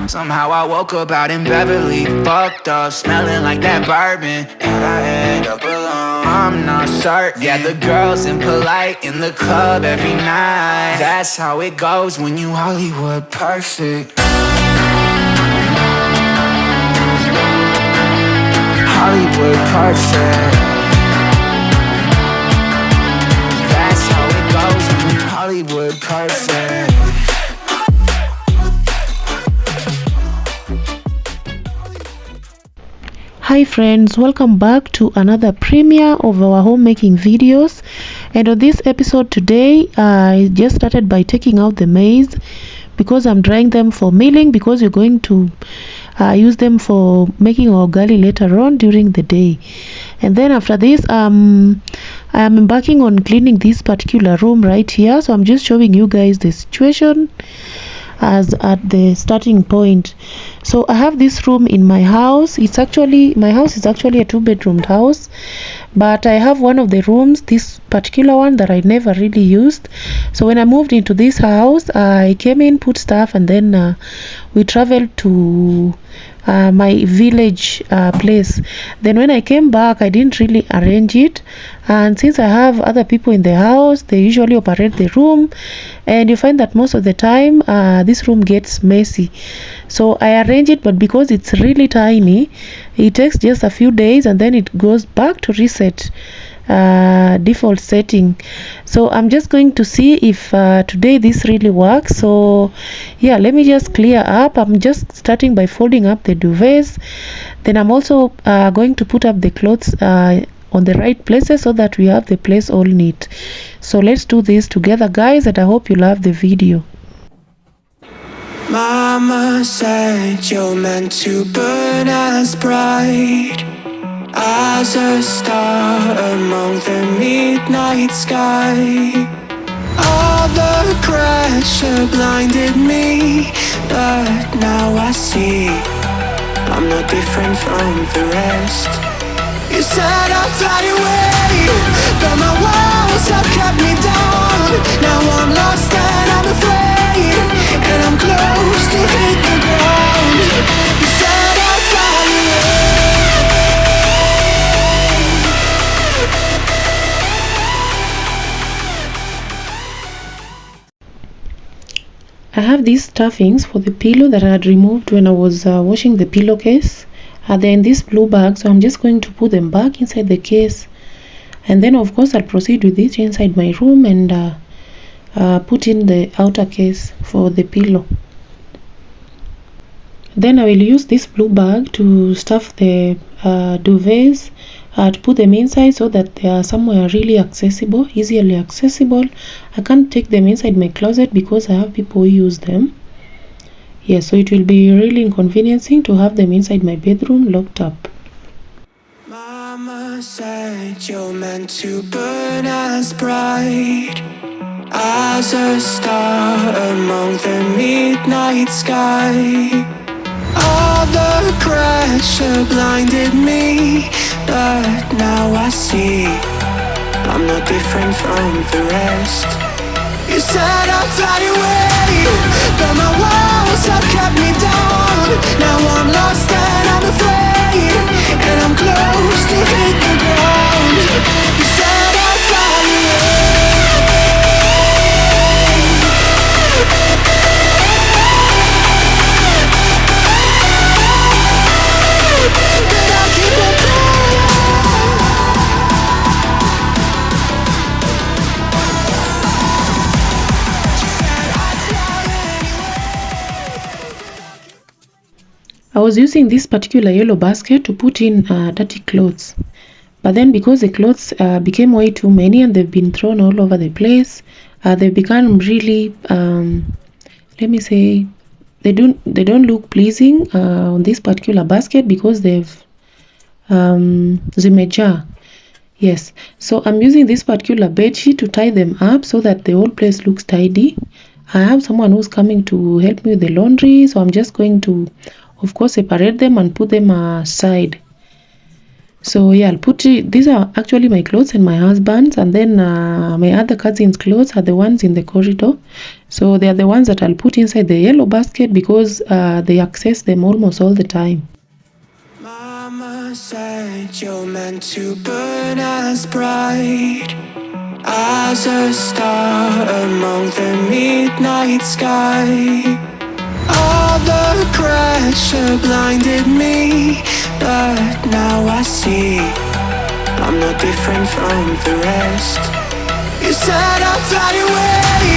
Somehow I woke up out in Beverly, fucked up, smelling like that bourbon. And I end up alone, I'm not certain. Yeah, the girls impolite in the club every night. That's how it goes when you Hollywood perfect. Hollywood perfect. That's how it goes when you Hollywood perfect. Hi friends, welcome back to another premiere of our homemaking videos. And on this episode today, I just started by taking out the maize because I'm drying them for milling, because we're going to use them for making our ugali later on during the day. And then after this, I am embarking on cleaning this particular room right here. So I'm just showing you guys the situation as at the starting point. So I have this room in my house. My house is actually a 2-bedroomed house, but I have one of the rooms, this particular one, that I never really used. So when I moved into this house, I came in, put stuff, and then we traveled to my village place. Then when I came back, I didn't really arrange it, and since I have other people in the house, they usually operate the room, and you find that most of the time this room gets messy. So I arrange it, but because it's really tiny, it takes just a few days and then it goes back to reset default setting. So I'm just going to see if today this really works. So yeah, let me just clear up. I'm just starting by folding up the duvets. Then I'm also going to put up the clothes on the right places so that we have the place all neat. So let's do this together, guys, and I hope you love the video. Mama said you're meant to burn as bright as a star among the midnight sky. All the pressure blinded me, but now I see I'm no different from the rest. You said I'd fly away, but my walls have kept me down. Now I'm lost and I'm afraid, and I'm close to hit the ground. You said I'd fly away. I have these stuffings for the pillow that I had removed when I was washing the pillowcase. They're in this blue bag, so I'm just going to put them back inside the case, and then of course I'll proceed with this inside my room and put in the outer case for the pillow. Then I will use this blue bag to stuff the duvets, to put them inside so that they are somewhere really accessible, easily accessible. I can't take them inside my closet because I have people who use them. Yes, so it will be really inconveniencing to have them inside my bedroom locked up. Mama said you're meant to burn as bright as a star among the midnight sky. All the pressure blinded me, but now I see I'm no different from the rest. You said I'd fly away, but my walls have kept me down. Now I'm lost and I'm afraid, and I'm close to hit the ground. You said I'd fly away, but I'll keep on flying. I was using this particular yellow basket to put in dirty clothes, but then because the clothes became way too many and they've been thrown all over the place, they've become really, let me say, they don't look pleasing on this particular basket because they've zimeja. Yes, so I'm using this particular bed sheet to tie them up so that the whole place looks tidy. I have someone who's coming to help me with the laundry, so I'm just going to, of course, separate them and put them aside. So yeah, I'll put it, these are actually my clothes and my husband's, and then my other cousin's clothes are the ones in the corridor. So they are the ones that I'll put inside the yellow basket because they access them almost all the time. Mama said you're meant to burn as bright as a star among the midnight sky. All the pressure blinded me, but now I see I'm no different from the rest. You said I'd fly away,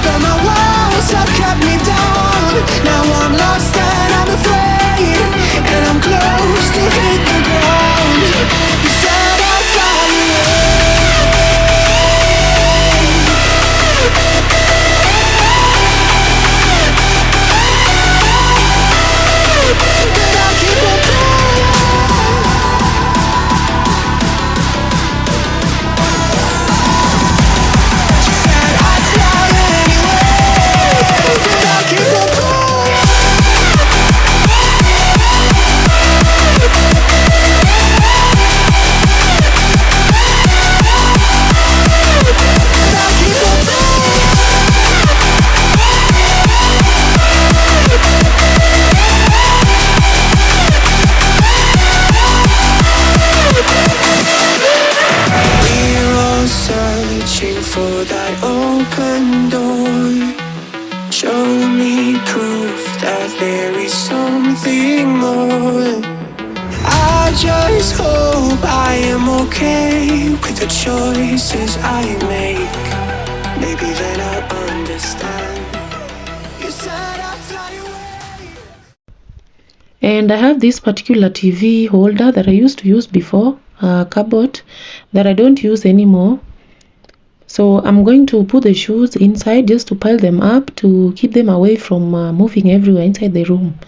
but my walls have kept me down. Now I'm lost and I'm afraid, and I'm close to hit the ground. You said I'd fly away, but I'll keep on trying. She said I'd fly anyway, but I'll keep on trying. I'll keep on We're all searching for that open door. Show me proof that there is something more. I just hope I am okay with the choices I make. Maybe then I'll understand. You said I'd fly away. And I have this particular TV holder that I used to use before, cupboard, that I don't use anymore. So I'm going to put the shoes inside just to pile them up to keep them away from moving everywhere inside the room.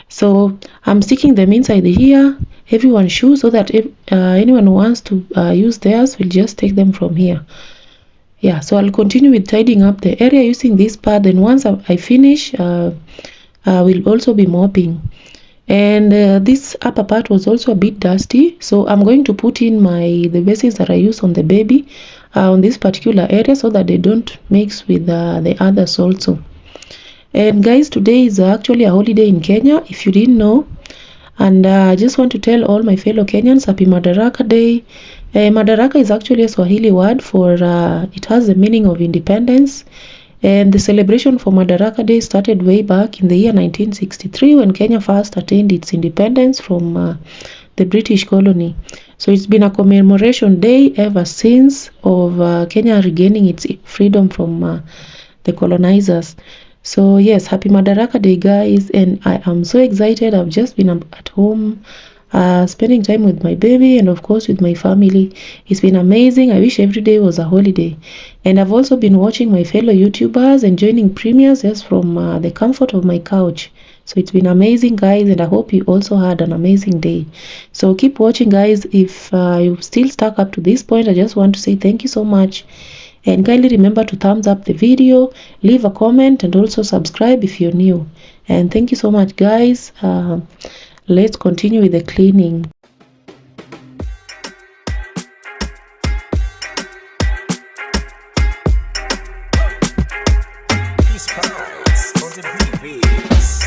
So I'm sticking them inside here, everyone's shoes, so that if anyone who wants to use theirs will just take them from here. Yeah, so I'll continue with tidying up the area using this pad, and once I finish, we'll also be mopping. And this upper part was also a bit dusty, so I'm going to put in the basins that I use on the baby on this particular area so that they don't mix with the others also. And guys, today is actually a holiday in Kenya, if you didn't know. And I just want to tell all my fellow Kenyans, happy Madaraka Day. Madaraka is actually a Swahili word for, it has the meaning of independence. And the celebration for Madaraka Day started way back in the year 1963 when Kenya first attained its independence from the British colony. So it's been a commemoration day ever since of Kenya regaining its freedom from the colonizers. So yes, happy Madaraka Day, guys, and I am so excited. I've just been at home spending time with my baby and of course with my family. It's been amazing. I wish every day was a holiday. And I've also been watching my fellow YouTubers and joining premieres just from the comfort of my couch. So it's been amazing, guys, and I hope you also had an amazing day. So keep watching, guys. If you've still stuck up to this point, I just want to say thank you so much. And kindly remember to thumbs up the video, leave a comment, and also subscribe if you're new. And thank you so much, guys. Let's continue with the cleaning. Peace Pies on the beats.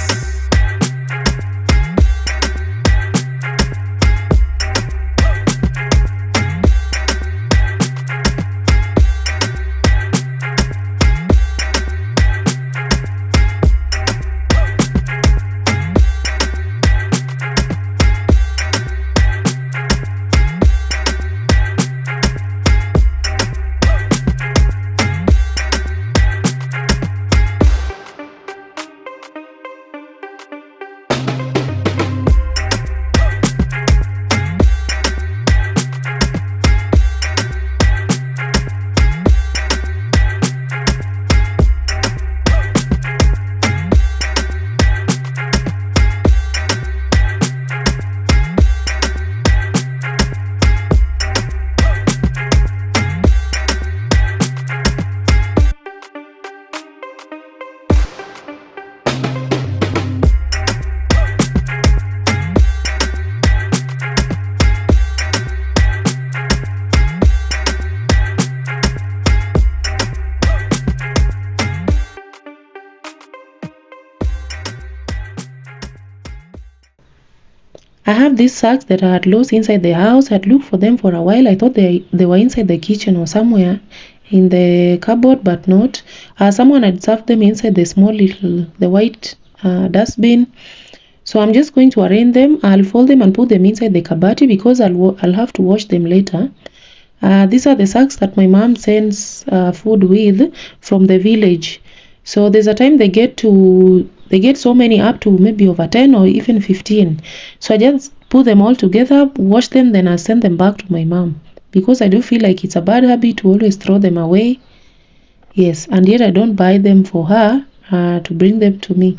I have these sacks that I had lost inside the house. I had looked for them for a while. I thought they were inside the kitchen or somewhere in the cupboard, but not. Someone had stuffed them inside the small little, the white dustbin. So I'm just going to arrange them. I'll fold them and put them inside the kabati because I'll have to wash them later. These are the sacks that my mom sends food with from the village. So there's a time they get so many, up to maybe over 10 or even 15. So I just put them all together, wash them, then I send them back to my mom because I do feel like it's a bad habit to always throw them away. Yes, and yet I don't buy them for her to bring them to me.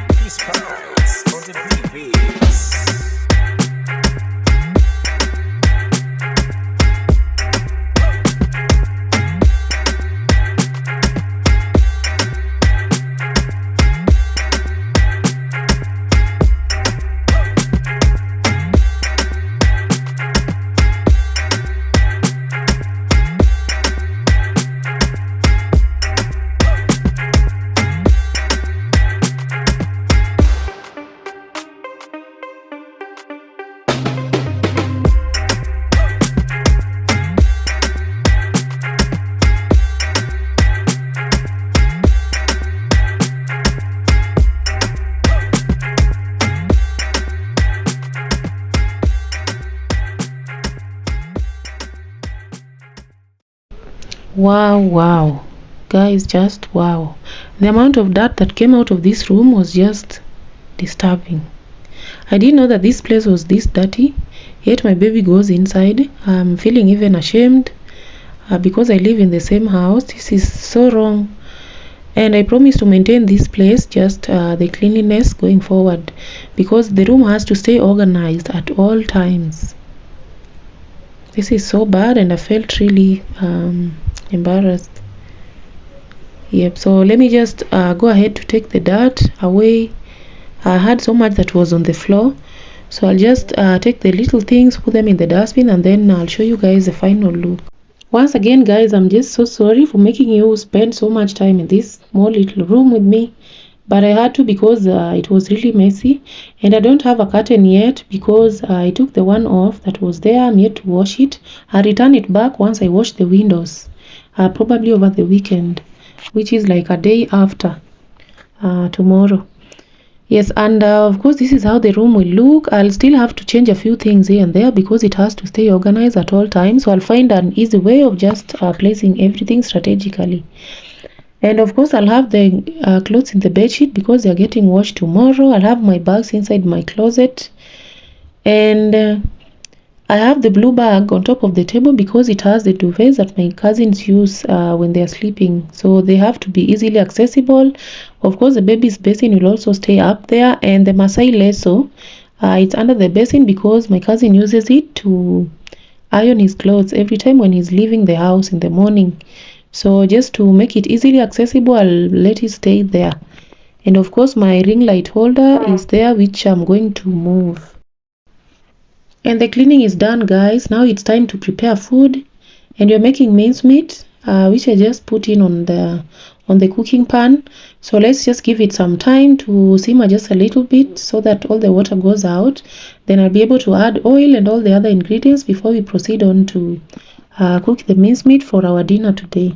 Peace Pals on the beats. Wow, guys, just wow. The amount of dirt that came out of this room was just disturbing. I didn't know that this place was this dirty, yet my baby goes inside. I'm feeling even ashamed because I live in the same house. This is so wrong. And I promise to maintain this place, just the cleanliness going forward, because the room has to stay organized at all times. This is so bad and I felt really embarrassed. Yep, so let me just go ahead to take the dirt away. I had so much that was on the floor, so I'll just take the little things, put them in the dustbin, and then I'll show you guys the final look. Once again, guys, I'm just so sorry for making you spend so much time in this small little room with me, but I had to because it was really messy, and I don't have a curtain yet because I took the one off that was there. I'm yet to wash it. I'll return it back once I wash the windows, probably over the weekend, which is like a day after tomorrow. Yes, and of course this is how the room will look. I'll still have to change a few things here and there because it has to stay organized at all times. So I'll find an easy way of just placing everything strategically. And of course I'll have the clothes in the bedsheet because they're getting washed tomorrow. I'll have my bags inside my closet, and I have the blue bag on top of the table because it has the duvets that my cousins use when they're sleeping, so they have to be easily accessible. Of course the baby's basin will also stay up there, and the Masai lasso, it's under the basin because my cousin uses it to iron his clothes every time when he's leaving the house in the morning. So just to make it easily accessible, I'll let it stay there. And of course my ring light holder is there, which I'm going to move. And the cleaning is done, guys. Now it's time to prepare food, and we're making mincemeat, which I just put in on the cooking pan. So let's just give it some time to simmer just a little bit so that all the water goes out. Then I'll be able to add oil and all the other ingredients before we proceed on to cook the mincemeat for our dinner today.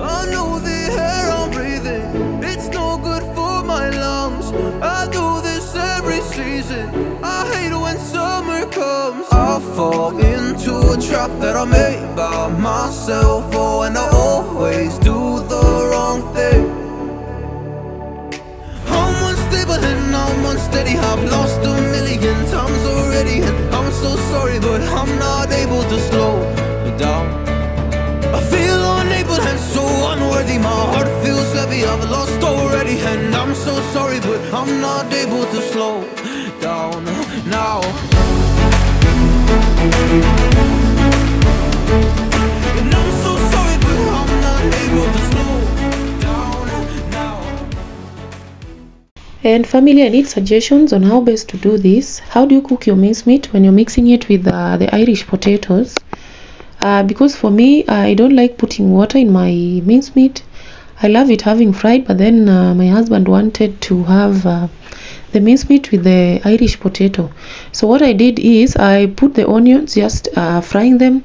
I know the air I'm breathing, it's no good for my lungs. I do this every season, I hate when summer comes. I fall into a trap that I made by myself. Oh, and I always do the wrong thing. I'm unstable and I'm unsteady, I've lost a million times already, and I'm so sorry, but I'm not able to slow down. I feel unable and so unworthy, my heart feels heavy, I've lost already, and I'm so sorry, but I'm not able to slow down now. And I'm so sorry, but I'm not able to slow down now. And family, I need suggestions on how best to do this. How do you cook your mincemeat when you're mixing it with the Irish potatoes? Because for me, I don't like putting water in my mincemeat. I love it having fried, but then my husband wanted to have the mincemeat with the Irish potato. So what I did is I put the onions, just frying them.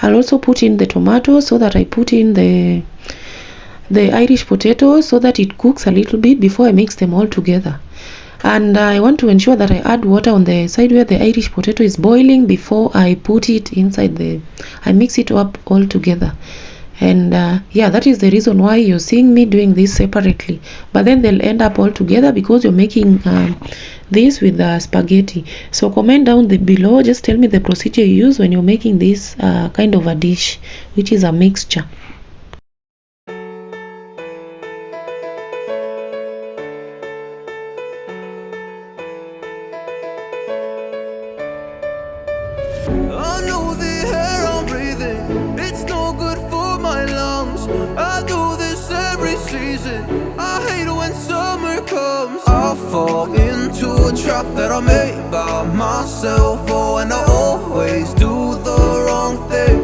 I'll also put in the tomatoes, so that I put in the Irish potato so that it cooks a little bit before I mix them all together. And I want to ensure that I add water on the side where the Irish potato is boiling before I put it inside I mix it up all together. And yeah, that is the reason why you're seeing me doing this separately, but then they'll end up all together because you're making this with the spaghetti. So comment down below, just tell me the procedure you use when you're making this kind of a dish, which is a mixture. I know the air I'm breathing, it's no good for my lungs. I do this every season, I hate when summer comes. I fall into a trap that I made by myself. Oh, and I always do the wrong thing.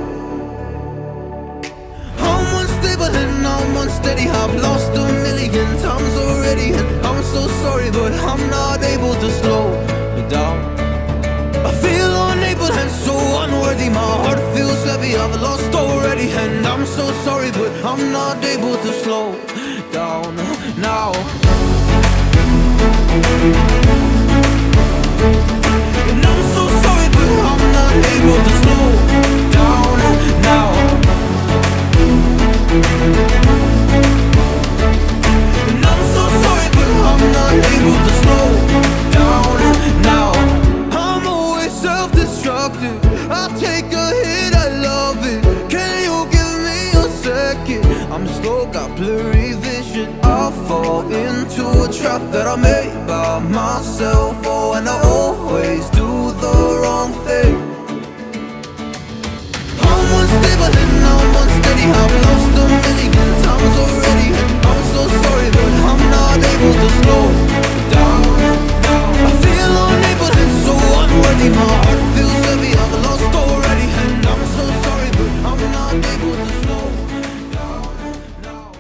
I'm unstable and I'm unsteady, I've lost a million times already, and I'm so sorry, but I'm not able to slow me down. I feel unable and so unworthy, my heart feels heavy, I've lost already, and I'm so sorry, but I'm not able to slow down now. And I'm so sorry, but I'm not able to slow down now. And I'm so sorry, but I'm not able to slow down now. Self-destructive, I take a hit, I love it. Can you give me a second? I'm slow, got blurry vision. I fall into a trap that I made by myself. Oh, and I always do the wrong thing. I'm unstable and I'm unsteady, I've lost a million times already, and I'm so sorry, but I'm not able to slow down. I feel unable and so unworthy, my heart feels heavy, I've lost already, and I'm so sorry, but I'm not able to slow down now.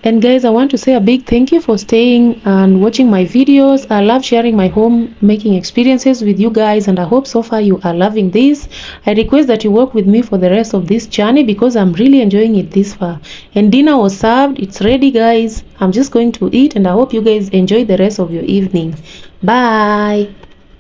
And guys, I want to say a big thank you for staying and watching my videos. I love sharing my home making experiences with you guys, and I hope so far you are loving this. I request that you work with me for the rest of this journey because I'm really enjoying it this far. And dinner was served, it's ready guys. I'm just going to eat, and I hope you guys enjoy the rest of your evening. Bye.